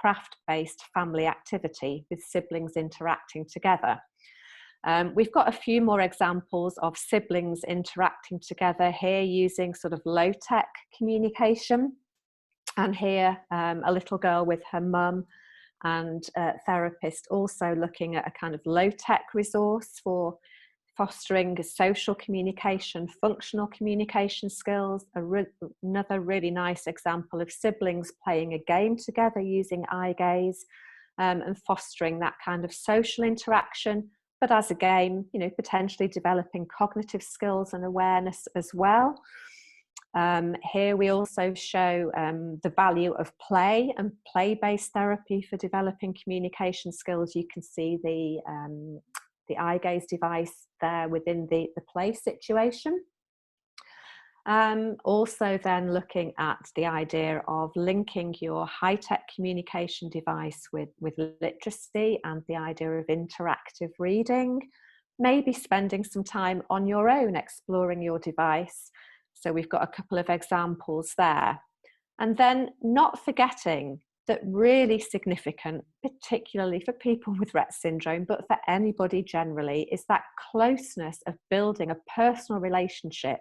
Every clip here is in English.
craft-based family activity with siblings interacting together. We've got a few more examples of siblings interacting together here using sort of low-tech communication. And here, a little girl with her mum and a therapist also looking at a kind of low-tech resource for fostering social communication, functional communication skills. Another really nice example of siblings playing a game together using eye gaze, and fostering that kind of social interaction, but as a game, you know, potentially developing cognitive skills and awareness as well. Here we also show the value of play and play-based therapy for developing communication skills. You can see the eye gaze device there within the play situation. Also then looking at the idea of linking your high-tech communication device with literacy and the idea of interactive reading, maybe spending some time on your own exploring your device. So we've got a couple of examples there. And then not forgetting that really significant, particularly for people with Rett syndrome, but for anybody generally, is that closeness of building a personal relationship,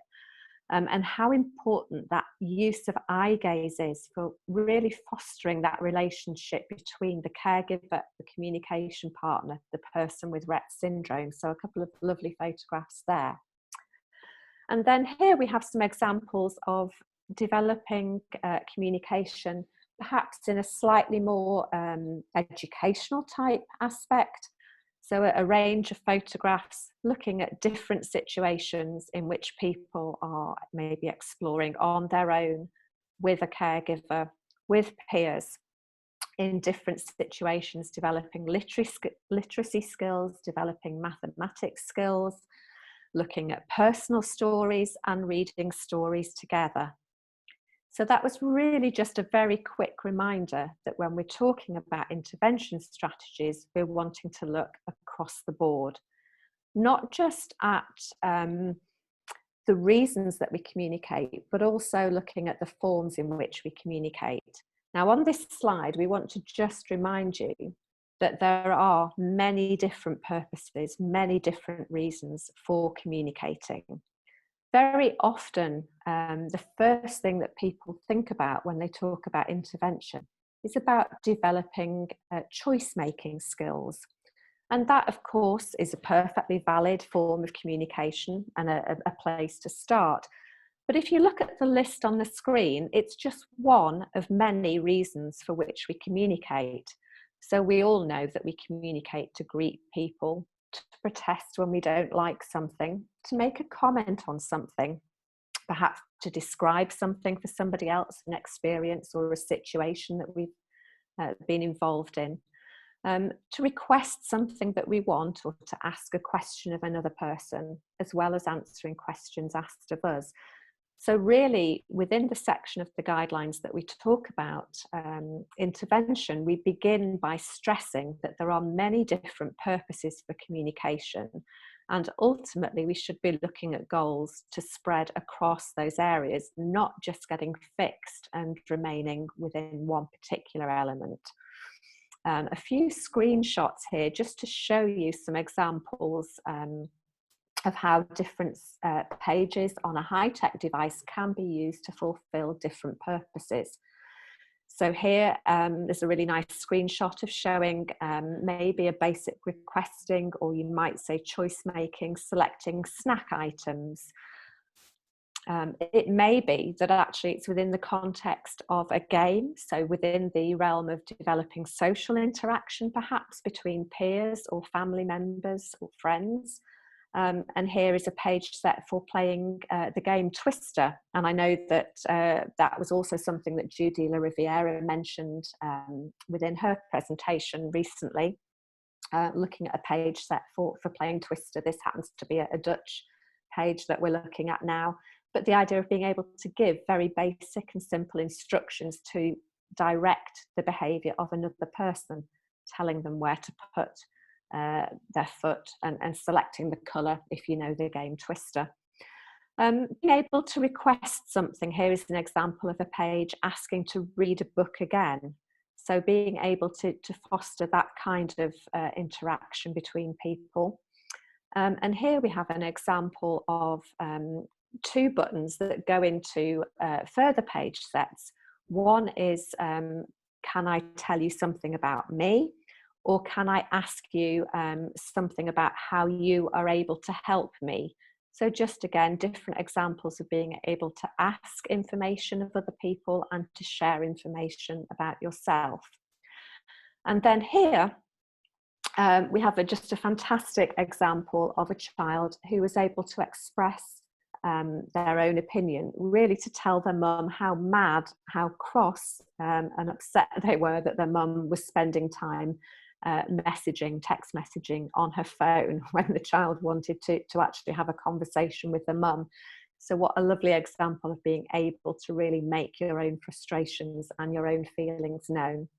and how important that use of eye gaze is for really fostering that relationship between the caregiver, the communication partner, the person with Rett syndrome. So a couple of lovely photographs there. And then here we have some examples of developing communication, perhaps in a slightly more educational type aspect. So a range of photographs looking at different situations in which people are maybe exploring on their own, with a caregiver, with peers, in different situations, developing literacy skills, developing mathematics skills, looking at personal stories and reading stories together. So that was really just a very quick reminder that when we're talking about intervention strategies, we're wanting to look across the board, not just at the reasons that we communicate, but also looking at the forms in which we communicate. Now, on this slide, we want to just remind you that there are many different purposes, many different reasons for communicating. Very often, the first thing that people think about when they talk about intervention is about developing choice-making skills. And that, of course, is a perfectly valid form of communication and a place to start. But if you look at the list on the screen, it's just one of many reasons for which we communicate. So we all know that we communicate to greet people, to protest when we don't like something, to make a comment on something, perhaps to describe something for somebody else, an experience or a situation that we've been involved in, to request something that we want, or to ask a question of another person, as well as answering questions asked of us. So really, within the section of the guidelines that we talk about intervention, we begin by stressing that there are many different purposes for communication, and ultimately we should be looking at goals to spread across those areas, not just getting fixed and remaining within one particular element. A few screenshots here just to show you some examples of how different pages on a high-tech device can be used to fulfill different purposes. So here there's a really nice screenshot of showing maybe a basic requesting, or you might say choice making, selecting snack items. It may be that actually it's within the context of a game, so within the realm of developing social interaction, perhaps between peers or family members or friends. And here is a page set for playing the game Twister. And I know that that was also something that Judy La Riviera mentioned within her presentation recently, looking at a page set for playing Twister. This happens to be a Dutch page that we're looking at now. But the idea of being able to give very basic and simple instructions to direct the behaviour of another person, telling them where to put their foot and selecting the colour if you know the game Twister. Being able to request something, here is an example of a page asking to read a book again. So being able to foster that kind of interaction between people. And here we have an example of 2 buttons that go into further page sets. One is, can I tell you something about me? Or can I ask you something about how you are able to help me? So just again, different examples of being able to ask information of other people and to share information about yourself. And then here, we have just a fantastic example of a child who was able to express their own opinion, really to tell their mum how mad, how cross and upset they were that their mum was spending time text messaging on her phone when the child wanted to actually have a conversation with their mum. So what a lovely example of being able to really make your own frustrations and your own feelings known.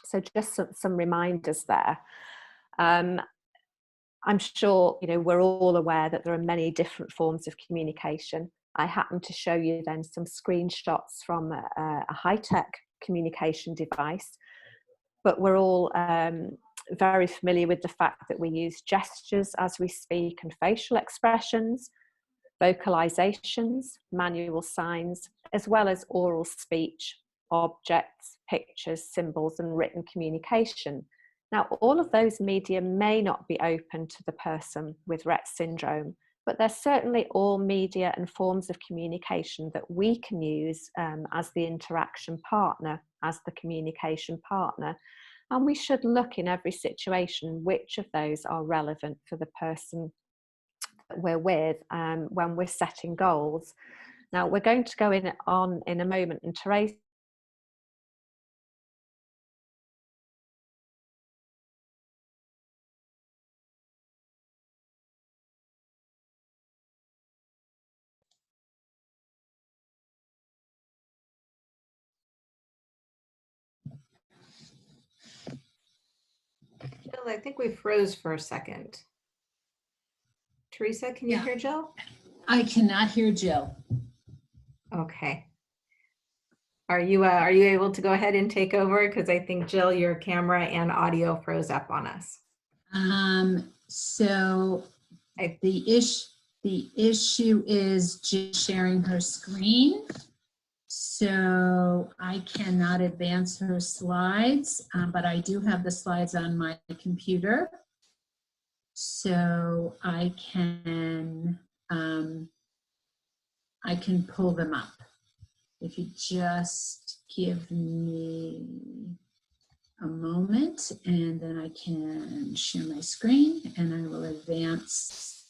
So just some reminders there. I'm sure, you know, we're all aware that there are many different forms of communication. I happen to show you then some screenshots from a high-tech communication device, but we're all very familiar with the fact that we use gestures as we speak and facial expressions, vocalizations, manual signs, as well as oral speech, objects, pictures, symbols, and written communication. Now, all of those media may not be open to the person with Rett syndrome, but they're certainly all media and forms of communication that we can use as the interaction partner, as the communication partner. And we should look in every situation which of those are relevant for the person that we're with when we're setting goals. Now, we're going to go on in a moment, and Theresa Jill, I think we froze for a second. Theresa, can you hear Jill? I cannot hear Jill. Okay. Are you able to go ahead and take over? Because I think, Jill, your camera and audio froze up on us. So the issue is just sharing her screen. So I cannot advance her slides, but I do have the slides on my computer. So I can pull them up. If you just give me a moment, and then I can share my screen, and I will advance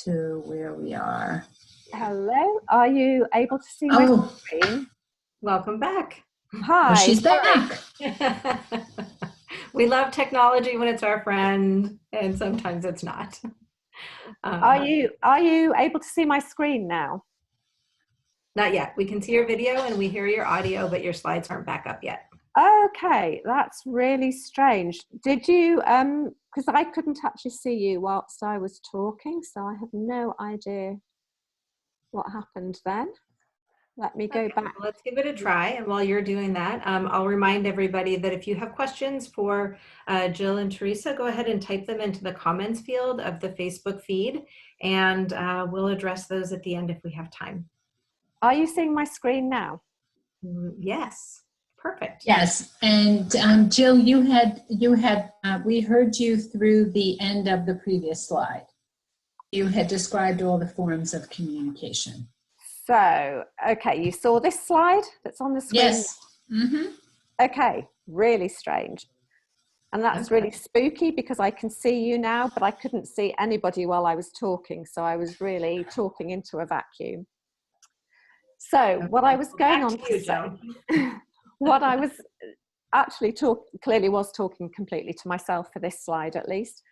to where we are. Hello, are you able to see my screen? Welcome back. Hi. Oh, she's back. We love technology when it's our friend, and sometimes it's not. Are you able to see my screen now? Not yet. We can see your video and we hear your audio, but your slides aren't back up yet. Okay, that's really strange. Did you, because I couldn't actually see you whilst I was talking, so I have no idea what happened then. Let me go back. Let's give it a try. And while you're doing that, I'll remind everybody that if you have questions for Jill and Theresa, go ahead and type them into the comments field of the Facebook feed, and we'll address those at the end if we have time. Are you seeing my screen now? Yes, perfect. Yes, and Jill, we heard you through the end of the previous slide. You had described all the forms of communication. So, okay, you saw this slide that's on the screen? Yes. Mm-hmm. Okay, really strange. And that's really spooky because I can see you now, but I couldn't see anybody while I was talking. So I was really talking into a vacuum. So what I was going on to say, what I was actually clearly was talking completely to myself for this slide at least.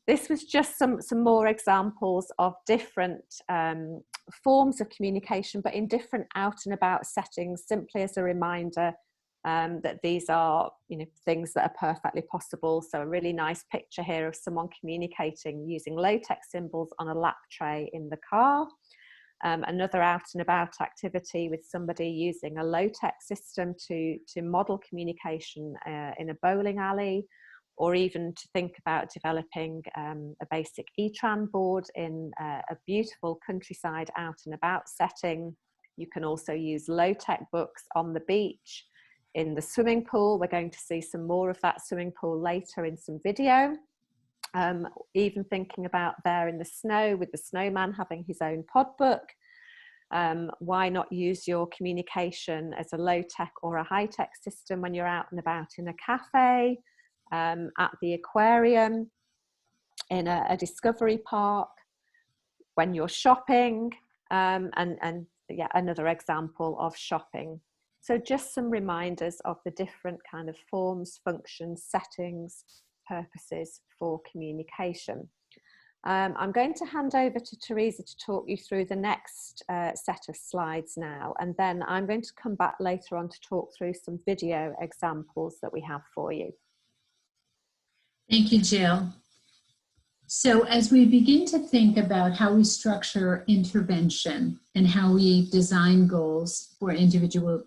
This was just some more examples of different forms of communication, but in different out and about settings, simply as a reminder that these are, you know, things that are perfectly possible. So a really nice picture here of someone communicating using low-tech symbols on a lap tray in the car. another out and about activity with somebody using a low-tech system to model communication in a bowling alley, or even to think about developing a basic e-tran board in a beautiful countryside out and about setting. You can also use low-tech books on the beach, in the swimming pool. We're going to see some more of that swimming pool later in some video. Even thinking about there in the snow with the snowman having his own pod book. Why not use your communication as a low-tech or a high-tech system when you're out and about in a cafe, at the aquarium, in a discovery park, when you're shopping, and yeah, another example of shopping. So just some reminders of the different kind of forms, functions, settings, purposes for communication. I'm going to hand over to Theresa to talk you through the next set of slides now, and then I'm going to come back later on to talk through some video examples that we have for you. Thank you, Jill. So as we begin to think about how we structure intervention and how we design goals for individuals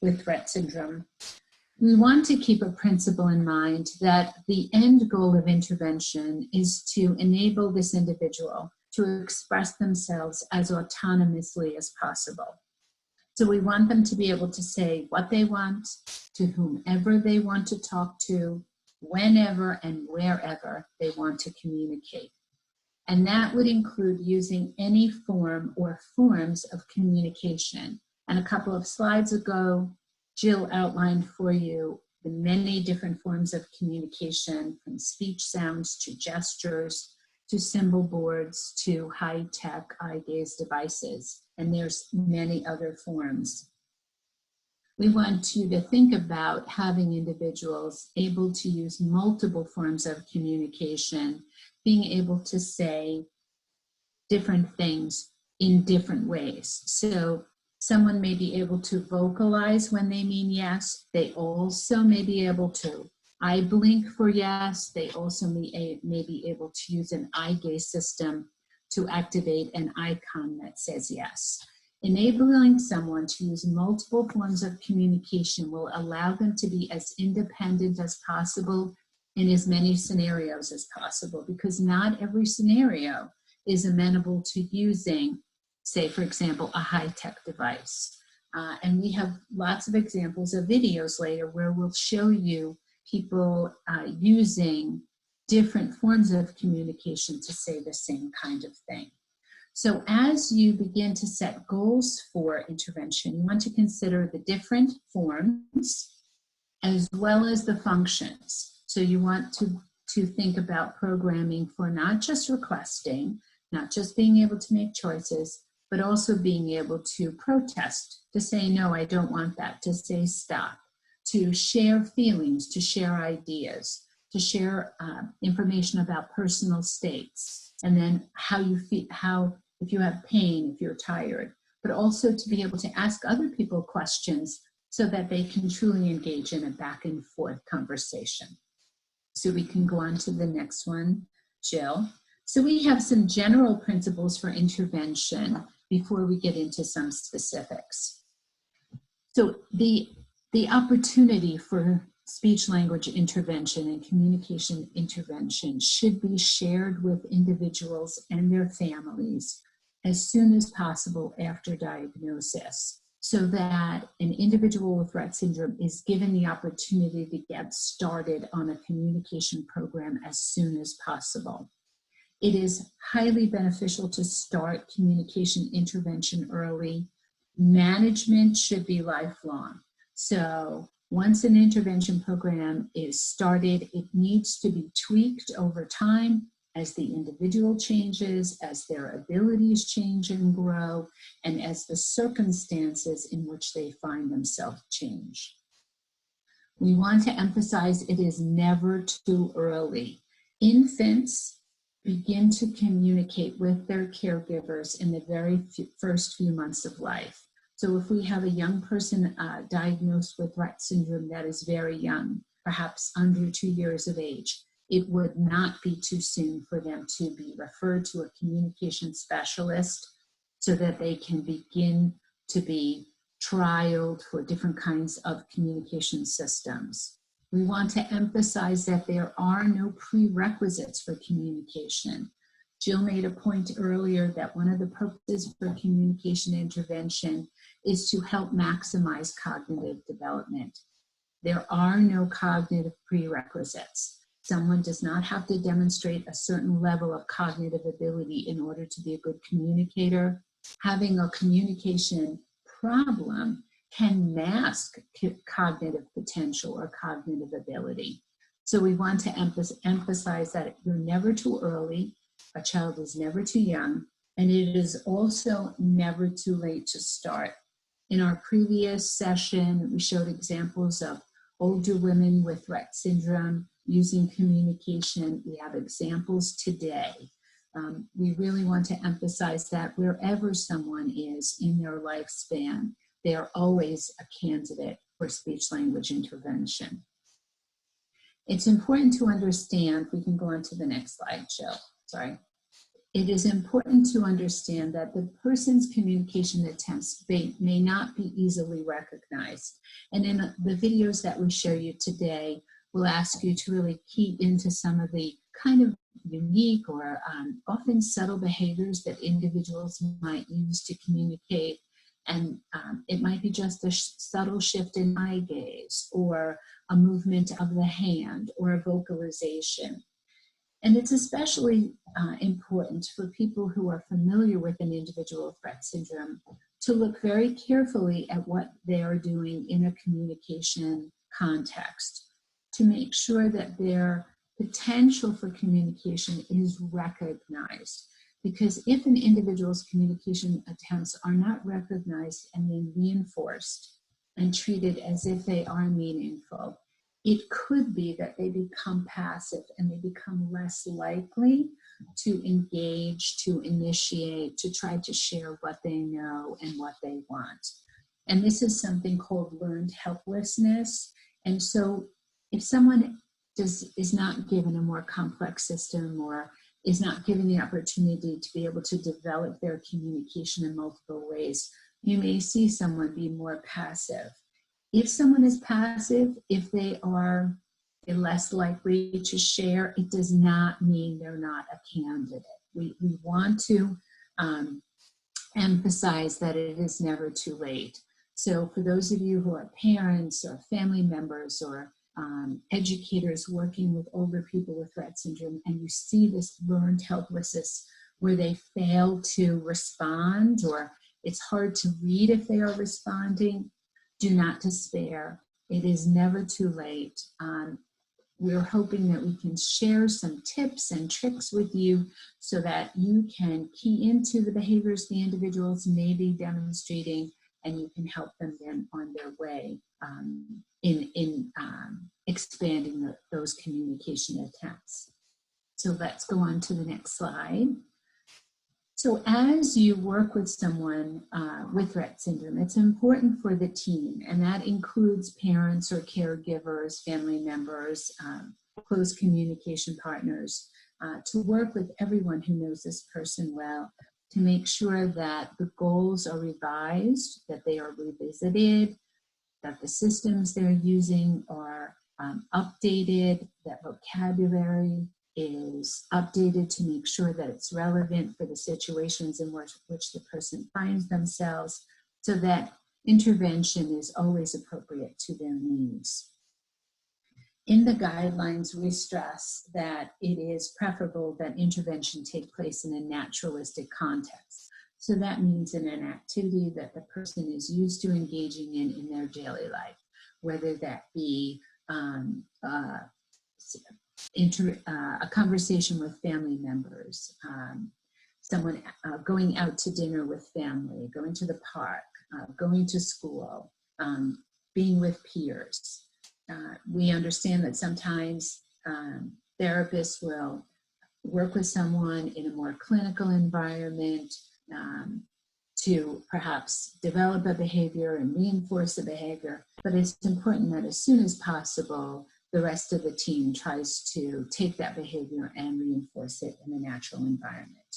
with Rett syndrome, we want to keep a principle in mind that the end goal of intervention is to enable this individual to express themselves as autonomously as possible. So we want them to be able to say what they want, to whomever they want to talk to, whenever and wherever they want to communicate. And that would include using any form or forms of communication. And a couple of slides ago, Jill outlined for you the many different forms of communication, from speech sounds to gestures, to symbol boards, to high-tech eye gaze devices. And there's many other forms. We want you to think about having individuals able to use multiple forms of communication, being able to say different things in different ways. So someone may be able to vocalize when they mean yes. They also may be able to eye blink for yes. They also may be able to use an eye gaze system to activate an icon that says yes. Enabling someone to use multiple forms of communication will allow them to be as independent as possible in as many scenarios as possible, because not every scenario is amenable to using, say, for example, a high-tech device. And we have lots of examples of videos later where we'll show you people using different forms of communication to say the same kind of thing. So as you begin to set goals for intervention, you want to consider the different forms as well as the functions. So you want to think about programming for not just requesting, not just being able to make choices, but also being able to protest, to say, no, I don't want that, to say stop, to share feelings, to share ideas, to share information about personal states, and then how you feel, if you have pain, if you're tired, but also to be able to ask other people questions so that they can truly engage in a back and forth conversation. So we can go on to the next one, Jill. So we have some general principles for intervention before we get into some specifics. So the opportunity for speech-language intervention and communication intervention should be shared with individuals and their families as soon as possible after diagnosis, so that an individual with Rett syndrome is given the opportunity to get started on a communication program as soon as possible. It is highly beneficial to start communication intervention early. Management should be lifelong. So once an intervention program is started, it needs to be tweaked over time as the individual changes, as their abilities change and grow, and as the circumstances in which they find themselves change. We want to emphasize it is never too early. Infants begin to communicate with their caregivers in the very first few months of life. So if we have a young person diagnosed with Rett syndrome that is very young, perhaps under 2 years of age, it would not be too soon for them to be referred to a communication specialist so that they can begin to be trialed for different kinds of communication systems. We want to emphasize that there are no prerequisites for communication. Jill made a point earlier that one of the purposes for communication intervention is to help maximize cognitive development. There are no cognitive prerequisites. Someone does not have to demonstrate a certain level of cognitive ability in order to be a good communicator. Having a communication problem can mask cognitive potential or cognitive ability. So we want to emphasize that you're never too early, a child is never too young, and it is also never too late to start. In our previous session, we showed examples of older women with Rett syndrome using communication. We have examples today. We really want to emphasize that wherever someone is in their lifespan, they are always a candidate for speech-language intervention. It's important to understand, we can go on to the next slide, Jill, sorry. It is important to understand that the person's communication attempts may not be easily recognized. And in the videos that we show you today, we'll ask you to really key into some of the kind of unique or often subtle behaviors that individuals might use to communicate. And it might be just a subtle shift in eye gaze, or a movement of the hand, or a vocalization. And it's especially important for people who are familiar with an individual with Rett syndrome to look very carefully at what they are doing in a communication context, to make sure that their potential for communication is recognized. Because if an individual's communication attempts are not recognized and then reinforced and treated as if they are meaningful, it could be that they become passive and they become less likely to engage, to initiate, to try to share what they know and what they want. And this is something called learned helplessness. And so if someone is not given a more complex system, or is not given the opportunity to be able to develop their communication in multiple ways, you may see someone be more passive. If someone is passive, if they are less likely to share, it does not mean they're not a candidate. We want to emphasize that it is never too late. So for those of you who are parents or family members or educators working with older people with Rett syndrome, and you see this learned helplessness where they fail to respond, or it's hard to read if they are responding, do not despair. It is never too late. We're hoping that we can share some tips and tricks with you so that you can key into the behaviors the individuals may be demonstrating, and you can help them then on their way in expanding those communication attempts. So let's go on to the next slide. So as you work with someone with Rett syndrome, it's important for the team, and that includes parents or caregivers, family members, close communication partners, to work with everyone who knows this person well, to make sure that the goals are revised, that they are revisited, that the systems they're using are updated, that vocabulary is updated to make sure that it's relevant for the situations in which the person finds themselves, so that intervention is always appropriate to their needs. In the guidelines, we stress that it is preferable that intervention take place in a naturalistic context. So that means in an activity that the person is used to engaging in their daily life, whether that be a conversation with family members, someone going out to dinner with family, going to the park, going to school, being with peers. We understand that sometimes therapists will work with someone in a more clinical environment to perhaps develop a behavior and reinforce the behavior, but it's important that as soon as possible, the rest of the team tries to take that behavior and reinforce it in a natural environment.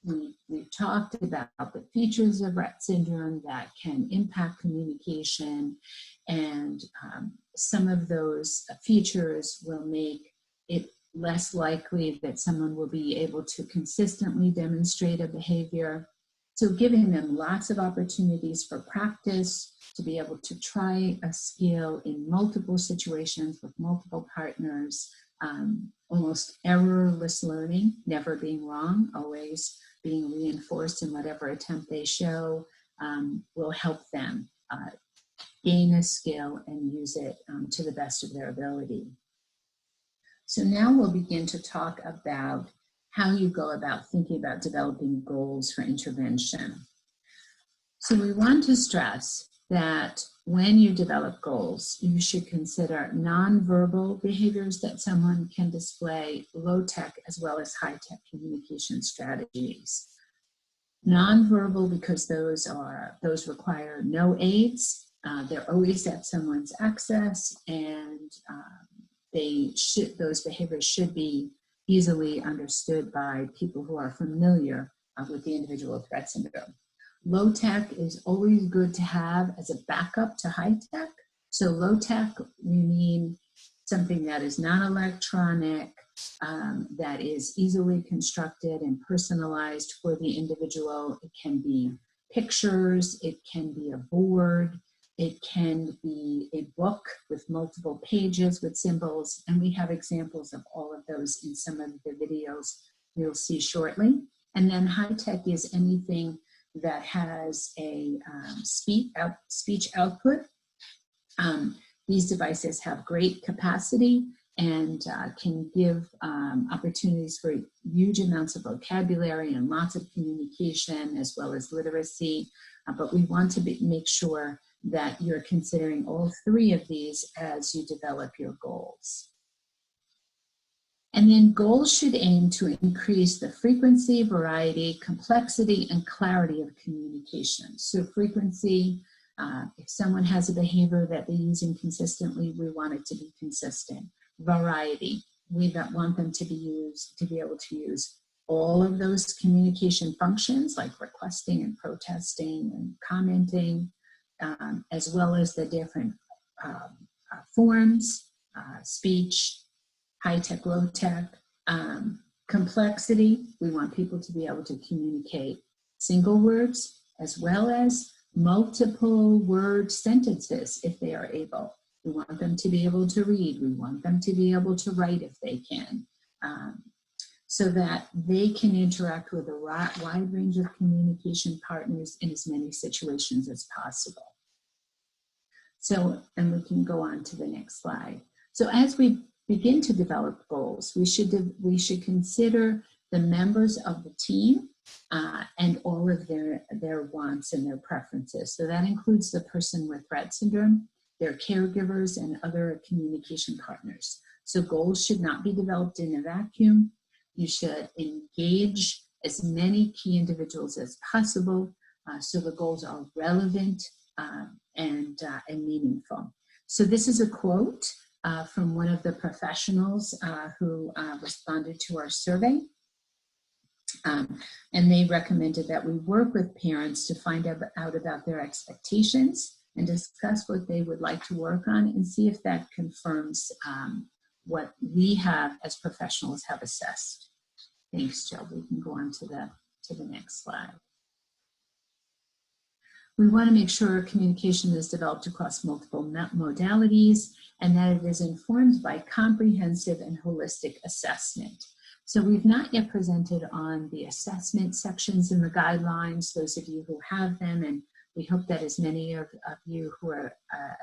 we've talked about the features of Rett syndrome that can impact communication, and some of those features will make it less likely that someone will be able to consistently demonstrate a behavior. So giving them lots of opportunities for practice, to be able to try a skill in multiple situations with multiple partners, almost errorless learning, never being wrong, always being reinforced in whatever attempt they show, will help them gain a skill and use it to the best of their ability. So now we'll begin to talk about how you go about thinking about developing goals for intervention. So we want to stress that when you develop goals, you should consider nonverbal behaviors that someone can display, low-tech as well as high-tech communication strategies. Nonverbal because those require no aids. They're always at someone's access, and those behaviors should be easily understood by people who are familiar with the individual with Rett syndrome. Low tech is always good to have as a backup to high tech. So low tech, we mean something that is non-electronic, that is easily constructed and personalized for the individual. It can be pictures, it can be a board, it can be a book with multiple pages with symbols, and we have examples of all of those in some of the videos you'll see shortly. And then high tech is anything that has a speech output. These devices have great capacity and can give opportunities for huge amounts of vocabulary and lots of communication as well as literacy. But we want to make sure that you're considering all three of these as you develop your goals. And then goals should aim to increase the frequency, variety, complexity, and clarity of communication. So frequency, if someone has a behavior that they're using consistently, we want it to be consistent. Variety, we want them to be able to use all of those communication functions like requesting and protesting and commenting, as well as the different forms, speech, high-tech, low-tech. Complexity, we want people to be able to communicate single words as well as multiple word sentences if they are able. We want them to be able to read. We want them to be able to write if they can, so that they can interact with a wide range of communication partners in as many situations as possible. So, and we can go on to the next slide. So as we begin to develop goals, we should consider the members of the team and all of their wants and their preferences. So that includes the person with Rett syndrome, their caregivers, and other communication partners. So goals should not be developed in a vacuum. You should engage as many key individuals as possible so the goals are relevant and meaningful. So this is a quote from one of the professionals who responded to our survey. And they recommended that we work with parents to find out about their expectations and discuss what they would like to work on and see if that confirms what we have as professionals have assessed. Thanks, Jill. We can go on to the next slide. We want to make sure communication is developed across multiple modalities and that it is informed by comprehensive and holistic assessment. So we've not yet presented on the assessment sections in the guidelines, those of you who have them, and we hope that as many of you who are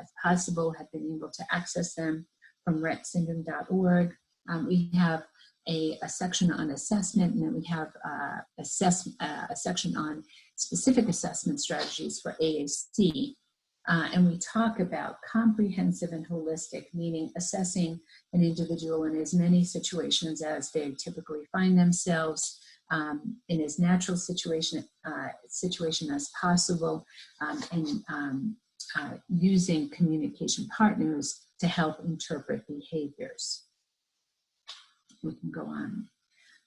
as possible have been able to access them from rettsyndrome.org. We have a section on assessment, and then we have a section on specific assessment strategies for AAC. And we talk about comprehensive and holistic, meaning assessing an individual in as many situations as they typically find themselves, in as natural situation as possible, and using communication partners to help interpret behaviors. We can go on.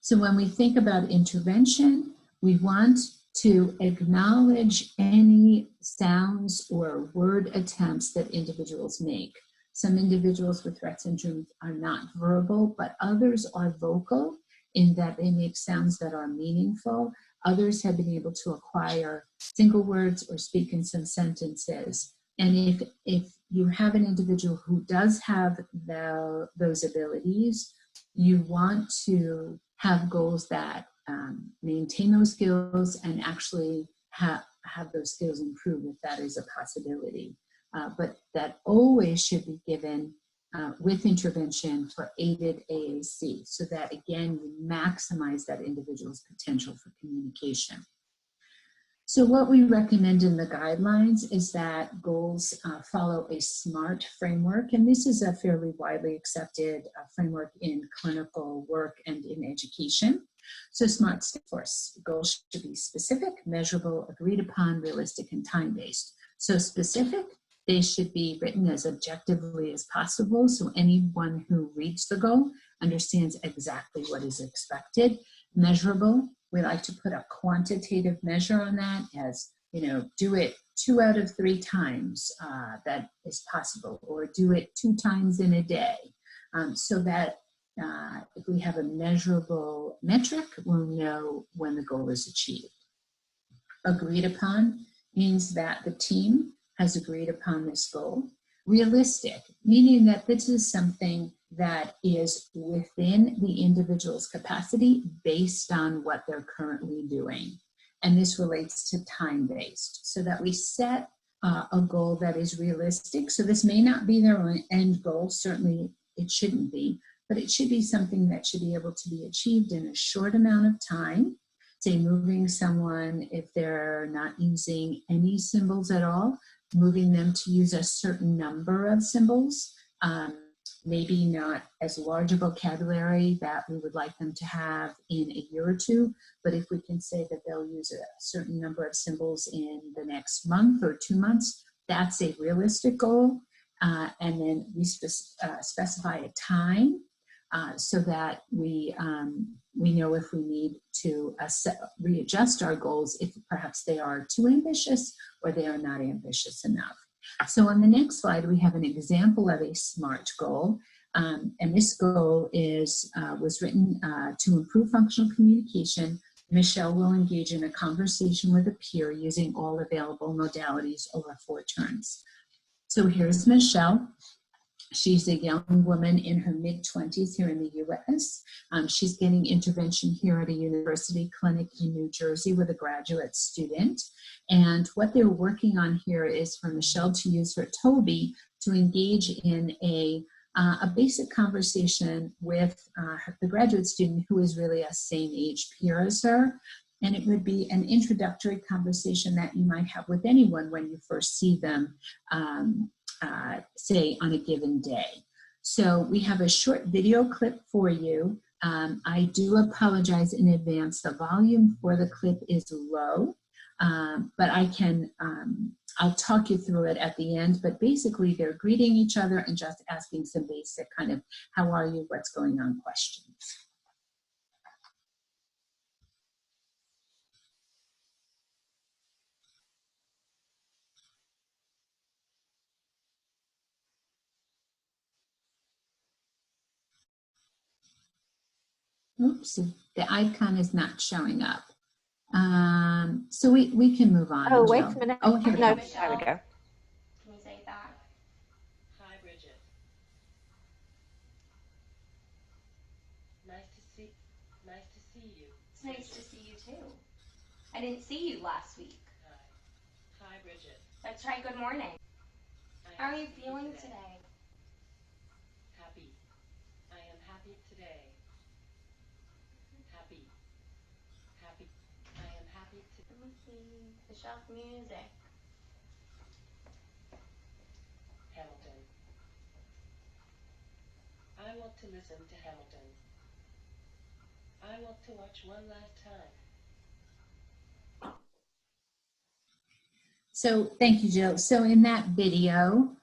So when we think about intervention, We want to acknowledge any sounds or word attempts that individuals make. Some individuals with Rett syndrome are not verbal, but others are vocal in that they make sounds that are meaningful. Others have been able to acquire single words or speak in some sentences. And if you have an individual who does have those abilities, you want to have goals that maintain those skills and actually have those skills improve if that is a possibility. But that always should be given with intervention for aided AAC, so that again, you maximize that individual's potential for communication. So what we recommend in the guidelines is that goals follow a SMART framework, and this is a fairly widely accepted framework in clinical work and in education. So SMART stands for goals should be specific, measurable, agreed upon, realistic, and time-based. So specific, they should be written as objectively as possible, so anyone who reads the goal understands exactly what is expected. Measurable, we like to put a quantitative measure on that as, you know, do it 2 out of 3 times that is possible, or do it 2 times in a day, so that if we have a measurable metric, we'll know when the goal is achieved. Agreed upon means that the team has agreed upon this goal. Realistic, meaning that this is something that is within the individual's capacity based on what they're currently doing. And this relates to time-based, so that we set a goal that is realistic. So this may not be their own end goal, certainly it shouldn't be, but it should be something that should be able to be achieved in a short amount of time. Say moving someone, if they're not using any symbols at all, moving them to use a certain number of symbols, maybe not as large a vocabulary that we would like them to have in a year or 2, but if we can say that they'll use a certain number of symbols in the next month or 2 months, that's a realistic goal. And then we specify a time so that we know if we need to readjust our goals if perhaps they are too ambitious or they are not ambitious enough. So on the next slide, we have an example of a SMART goal. And this goal was written to improve functional communication. Michelle will engage in a conversation with a peer using all available modalities over 4 turns. So here's Michelle. She's a young woman in her mid-20s here in the US. She's getting intervention here at a university clinic in New Jersey with a graduate student. And what they're working on here is for Michelle to use her Toby to engage in a basic conversation with the graduate student, who is really a same age peer as her. And it would be an introductory conversation that you might have with anyone when you first see them, say on a given day. So we have a short video clip for you. I do apologize in advance. The volume for the clip is low, but I'll talk you through it at the end. But basically they're greeting each other and just asking some basic kind of, how are you, what's going on questions. Oops, the icon is not showing up. So we can move on. Oh, wait a minute. Oh, here we no, go. there we go. Can you say that? Hi, Bridget. Nice to see you. It's nice to see you too. I didn't see you last week. Hi, Bridget. Let's try good morning. How are you feeling today? Happy. I am happy today. Happy. Happy. I am happy today. Let me see the shelf music. Hamilton. I want to listen to Hamilton. I want to watch one last time. So thank you, Jill. So in that video,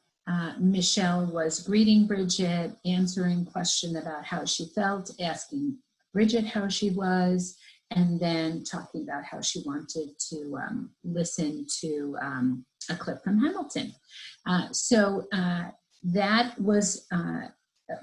Michelle was greeting Bridget, answering question about how she felt, asking Bridget how she was, and then talking about how she wanted to listen to a clip from Hamilton. So that was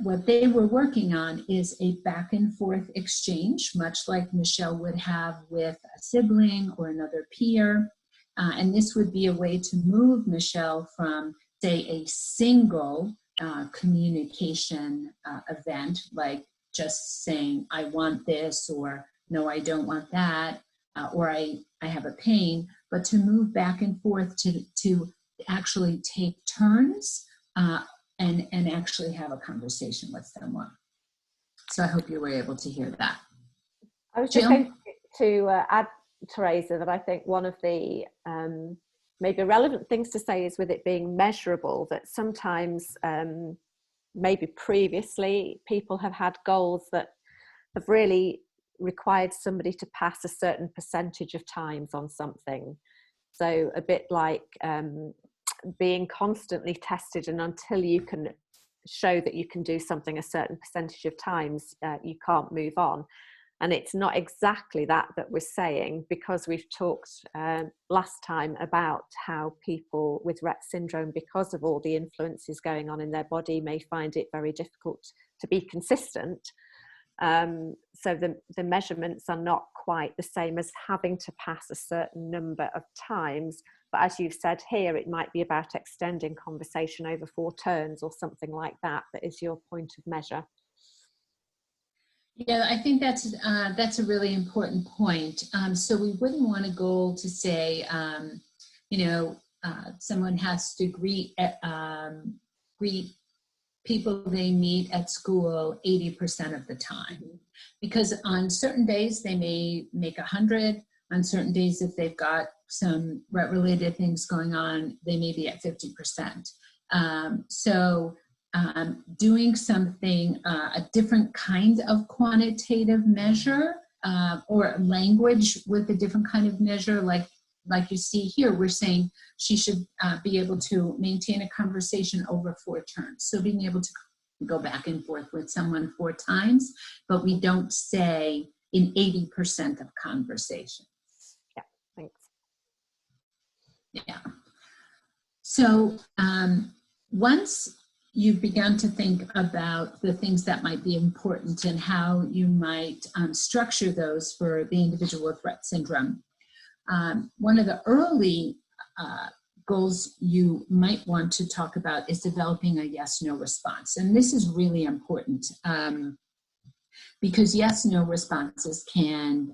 what they were working on, is a back and forth exchange, much like Michelle would have with a sibling or another peer. And this would be a way to move Michelle from, say, a single communication event, like just saying, I want this, or no, I don't want that, or I have a pain, but to move back and forth to actually take turns and actually have a conversation with someone. So I hope you were able to hear that. I was just going to add, Theresa, that I think one of the maybe relevant things to say is, with it being measurable, that sometimes maybe previously people have had goals that have really required somebody to pass a certain percentage of times on something. So a bit like being constantly tested, and until you can show that you can do something a certain percentage of times, you can't move on. And it's not exactly that we're saying, because we've talked last time about how people with Rett syndrome, because of all the influences going on in their body, may find it very difficult to be consistent. So the measurements are not quite the same as having to pass a certain number of times. But as you've said here, it might be about extending conversation over 4 turns or something like that. That is your point of measure. Yeah, I think that's a really important point. So we wouldn't want a goal to say, someone has to greet people they meet at school 80% of the time, because on certain days they may make 100. On certain days, if they've got some Rett-related things going on, they may be at 50%. Doing something, a different kind of quantitative measure, or language with a different kind of measure, like you see here, we're saying she should be able to maintain a conversation over 4 turns. So being able to go back and forth with someone 4 times, but we don't say in 80% of conversations. Yeah, thanks. Yeah. So once you've begun to think about the things that might be important and how you might structure those for the individual with Rett syndrome, one of the early goals you might want to talk about is developing a yes-no response. And this is really important because yes-no responses can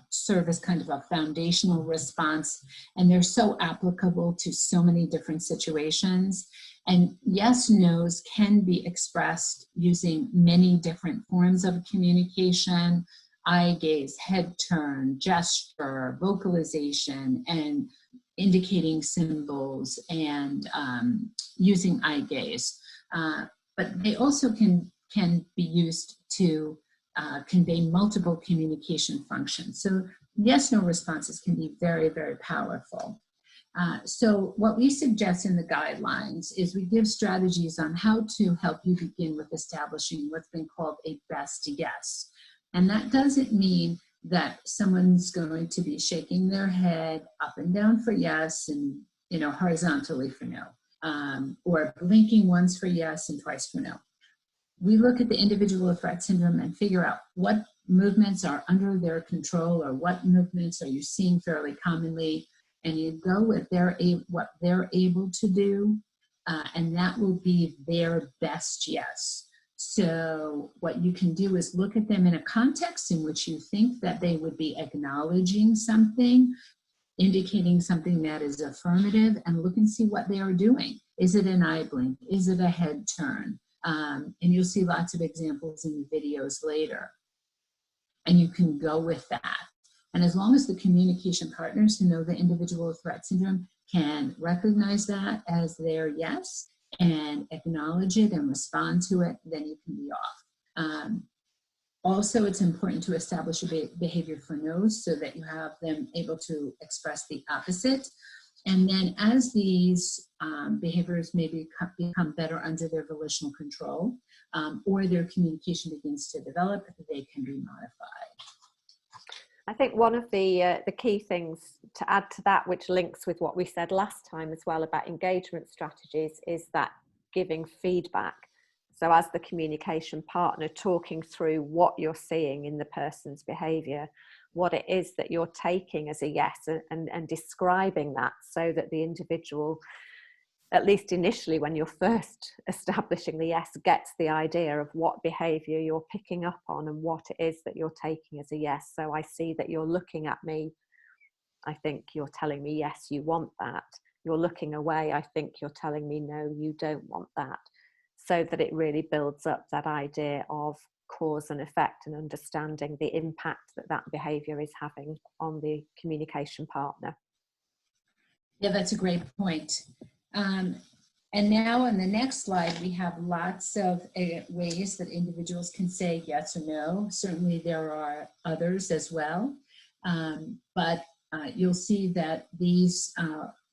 serve as kind of a foundational response, and they're so applicable to so many different situations. And yes-nos can be expressed using many different forms of communication: eye gaze, head turn, gesture, vocalization, and indicating symbols, and using eye gaze. But they also can be used to convey multiple communication functions. So yes-no responses can be very, very powerful. So what we suggest in the guidelines is we give strategies on how to help you begin with establishing what's been called a best yes. And that doesn't mean that someone's going to be shaking their head up and down for yes and horizontally for no, or blinking once for yes and twice for no. We look at the individual with Rett syndrome and figure out what movements are under their control, or what movements are you seeing fairly commonly, and you go with what they're able to do, and that will be their best yes. So what you can do is look at them in a context in which you think that they would be acknowledging something, indicating something that is affirmative, and look and see what they are doing. Is it an eye blink? Is it a head turn? And you'll see lots of examples in the videos later. And you can go with that. And as long as the communication partners who know the individual with Rett syndrome can recognize that as their yes and acknowledge it and respond to it, then you can be off. Also, it's important to establish a behavior for no's so that you have them able to express the opposite. And then as these behaviors maybe become better under their volitional control, or their communication begins to develop, they can be modified. I think one of the key things to add to that, which links with what we said last time as well about engagement strategies, is that giving feedback. So as the communication partner, talking through what you're seeing in the person's behaviour, what it is that you're taking as a yes, and describing that so that the individual, at least initially when you're first establishing the yes, gets the idea of what behaviour you're picking up on and what it is that you're taking as a yes. So I see that you're looking at me. I think you're telling me, yes, you want that. You're looking away. I think you're telling me, no, you don't want that. So that it really builds up that idea of cause and effect and understanding the impact that that behaviour is having on the communication partner. Yeah, that's a great point. And now on the next slide, we have lots of ways that individuals can say yes or no. Certainly there are others as well. But you'll see that these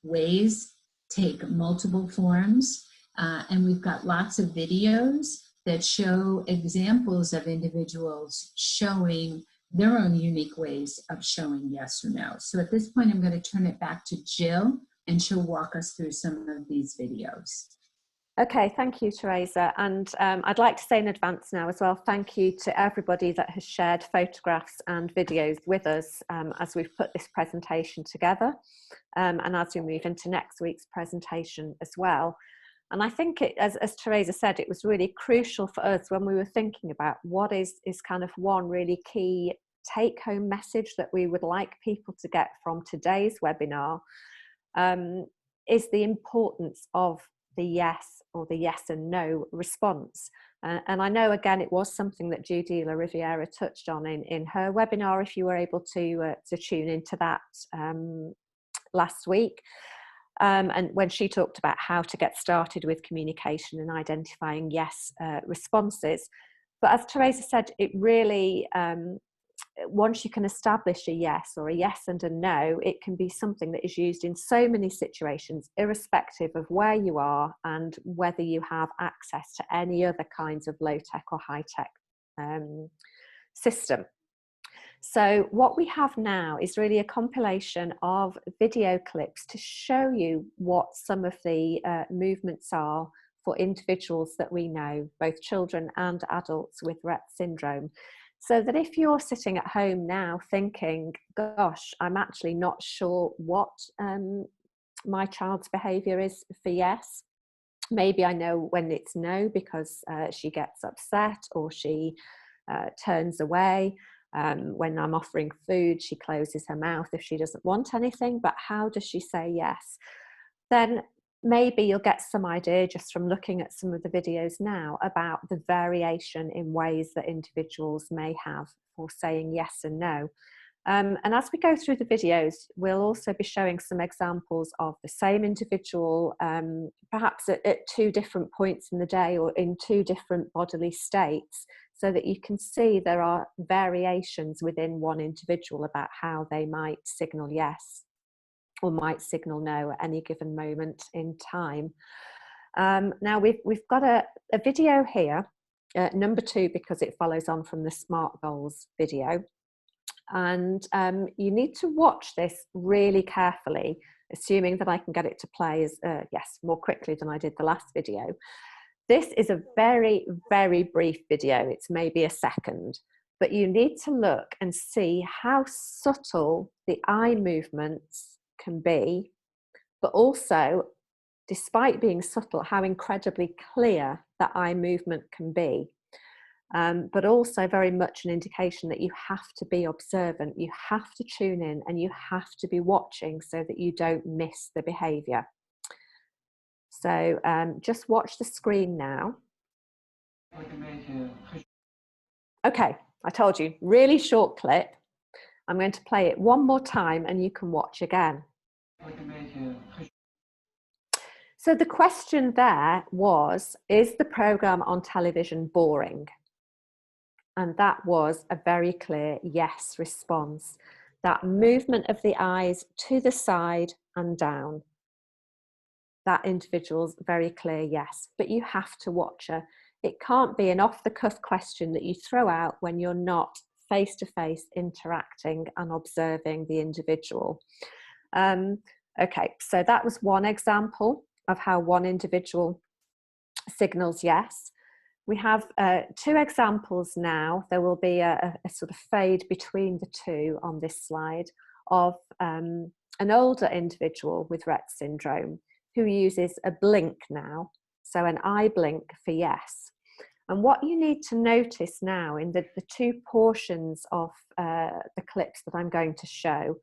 ways take multiple forms. And we've got lots of videos that show examples of individuals showing their own unique ways of showing yes or no. So at this point, I'm going to turn it back to Gill, and she'll walk us through some of these videos. Okay, thank you, Theresa. And I'd like to say in advance now as well, thank you to everybody that has shared photographs and videos with us as we've put this presentation together, and as we move into next week's presentation as well. And I think, as Theresa said, it was really crucial for us when we were thinking about what is kind of one really key take-home message that we would like people to get from today's webinar, is the importance of the yes or the yes and no response. And I know, again, it was something that Judy La Riviera touched on in her webinar, if you were able to tune into that last week. And when she talked about how to get started with communication and identifying yes responses. But as Theresa said, it really, once you can establish a yes or a yes and a no, it can be something that is used in so many situations, irrespective of where you are and whether you have access to any other kinds of low-tech or high-tech system. So what we have now is really a compilation of video clips to show you what some of the movements are for individuals that we know, both children and adults with Rett syndrome. So that if you're sitting at home now thinking, gosh, I'm actually not sure what my child's behaviour is for yes, maybe I know when it's no because she gets upset or she turns away. When I'm offering food, she closes her mouth if she doesn't want anything, but how does she say yes? Then maybe you'll get some idea just from looking at some of the videos now about the variation in ways that individuals may have for saying yes and no. And as we go through the videos, we'll also be showing some examples of the same individual, perhaps at two different points in the day or in two different bodily states, so that you can see there are variations within one individual about how they might signal yes or might signal no at any given moment in time. Now we've got a video here, number 2, because it follows on from the SMART goals video. And you need to watch this really carefully, assuming that I can get it to play as yes, more quickly than I did the last video. This is a very, very brief video. It's maybe a second, but you need to look and see how subtle the eye movements can be, but also, despite being subtle, how incredibly clear that eye movement can be. But also very much an indication that you have to be observant, you have to tune in, and you have to be watching so that you don't miss the behaviour. So just watch the screen now. Okay, I told you, really short clip. I'm going to play it one more time and you can watch again. So the question there was, is the programme on television boring? And that was a very clear yes response. That movement of the eyes to the side and down. That individual's very clear yes, but you have to watch her. It can't be an off-the-cuff question that you throw out when you're not face-to-face interacting and observing the individual. Okay, so that was one example of how one individual signals yes. We have two examples now. There will be a sort of fade between the two on this slide of an older individual with Rett syndrome who uses a blink now, so an eye blink for yes. And what you need to notice now in the two portions of the clips that I'm going to show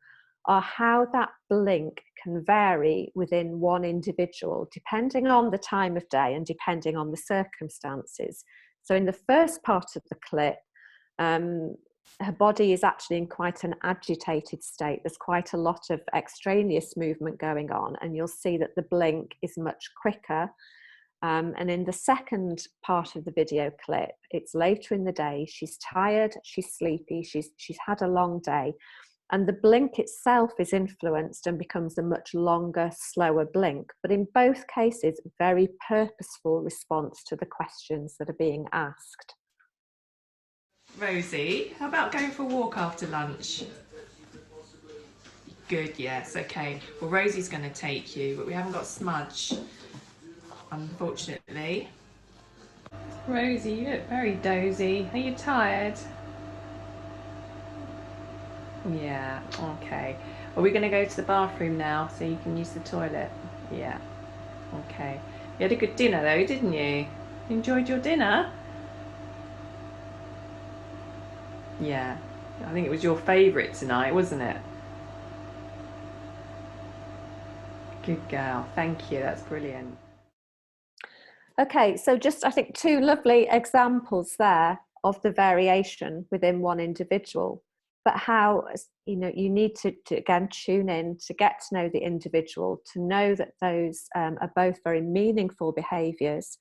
are how that blink can vary within one individual depending on the time of day and depending on the circumstances. So in the first part of the clip, her body is actually in quite an agitated state. There's quite a lot of extraneous movement going on, and you'll see that the blink is much quicker. And in the second part of the video clip, it's later in the day, she's tired, she's sleepy, she's had a long day, and the blink itself is influenced and becomes a much longer, slower blink. But in both cases, very purposeful response to the questions that are being asked. Rosie, how about going for a walk after lunch? Good, yes, okay. Well, Rosie's going to take you, but we haven't got Smudge, unfortunately. Rosie, you look very dozy. Are you tired? Yeah, okay. Are we going to go to the bathroom now so you can use the toilet? Yeah, okay. You had a good dinner though, didn't you? Enjoyed your dinner? Yeah, I think it was your favourite tonight, wasn't it? Good girl, thank you, that's brilliant. Okay, so just I think two lovely examples there of the variation within one individual, but how, you know, you need to again tune in to get to know the individual, to know that those are both very meaningful behaviours,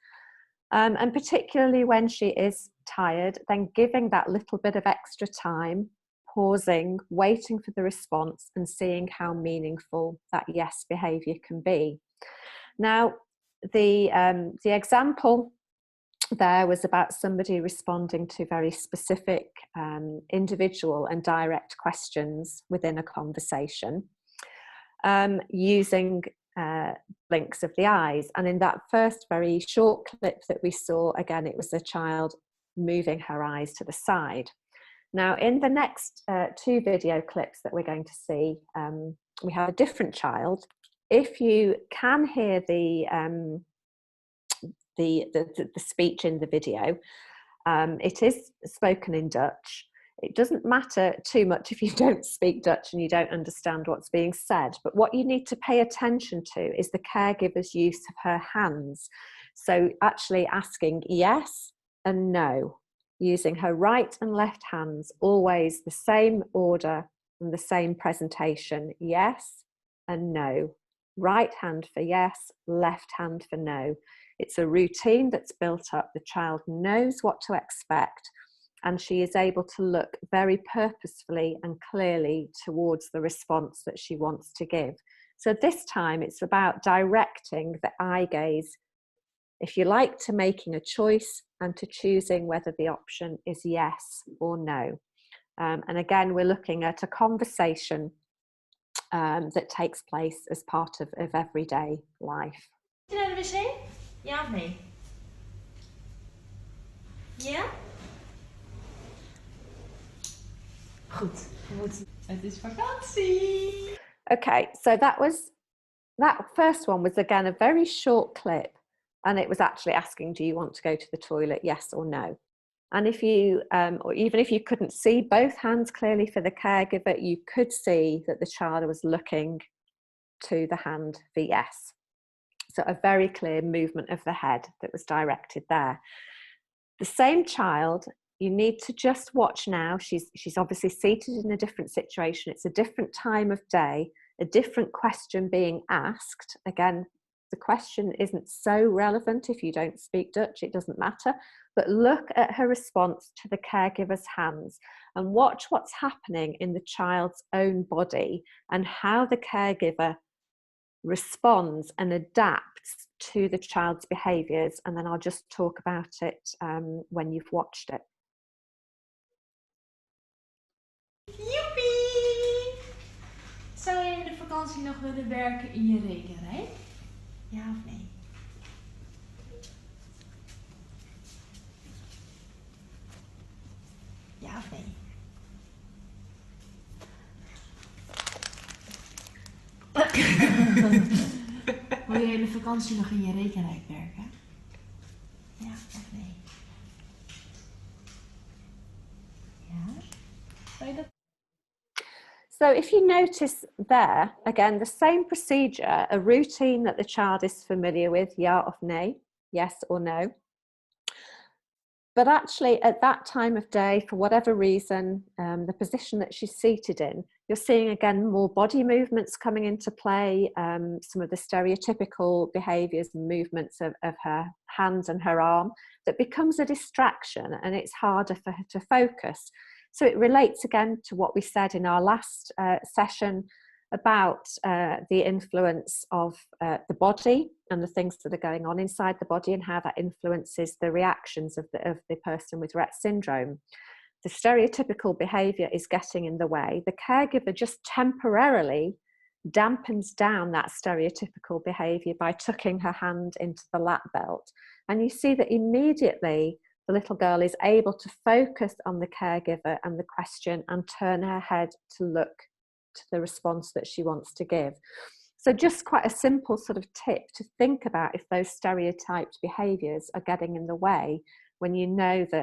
and particularly when she is tired, then giving that little bit of extra time, pausing, waiting for the response and seeing how meaningful that yes behaviour can be. Now, the example there was about somebody responding to very specific individual and direct questions within a conversation using blinks of the eyes. And in that first very short clip that we saw, again, it was a child moving her eyes to the side. Now, in the next two video clips that we're going to see, we have a different child. If you can hear the speech in the video, it is spoken in Dutch. It doesn't matter too much if you don't speak Dutch and you don't understand what's being said, but what you need to pay attention to is the caregiver's use of her hands. So actually asking yes and no, using her right and left hands, always the same order and the same presentation, yes and no. Right hand for yes, left hand for no. It's a routine that's built up. The child knows what to expect, and she is able to look very purposefully and clearly towards the response that she wants to give. So this time it's about directing the eye gaze, if you like, to making a choice and to choosing whether the option is yes or no. And again, we're looking at a conversation that takes place as part of everyday life. Moet je naar de wc? Ja of nee? Ja? Goed. Het is vakantie. Okay, so that first one was again a very short clip, and it was actually asking, do you want to go to the toilet, yes or no? And if you, or even if you couldn't see both hands clearly for the caregiver, you could see that the child was looking to the hand for yes. So a very clear movement of the head that was directed there. The same child, you need to just watch now. She's obviously seated in a different situation. It's a different time of day, a different question being asked. Again, the question isn't so relevant if you don't speak Dutch, it doesn't matter. But look at her response to the caregiver's hands and watch what's happening in the child's own body and how the caregiver responds and adapts to the child's behaviours. And then I'll just talk about it when you've watched it. Zou je in de vakantie nog willen werken in je rekenrijk? Ja of nee? Ja of nee? Wil je in de vakantie nog in je rekenrijk werken? Ja of nee? Ja? Zou je dat? So if you notice there, again, the same procedure, a routine that the child is familiar with, ja of nee, yes or no. But actually at that time of day, for whatever reason, the position that she's seated in, you're seeing again more body movements coming into play, some of the stereotypical behaviours and movements of her hands and her arm, that becomes a distraction and it's harder for her to focus. So it relates again to what we said in our last session about the influence of the body and the things that are going on inside the body and how that influences the reactions of the person with Rett syndrome. The stereotypical behaviour is getting in the way. The caregiver just temporarily dampens down that stereotypical behaviour by tucking her hand into the lap belt. And you see that immediately the little girl is able to focus on the caregiver and the question and turn her head to look to the response that she wants to give. So just quite a simple sort of tip to think about if those stereotyped behaviours are getting in the way when you know that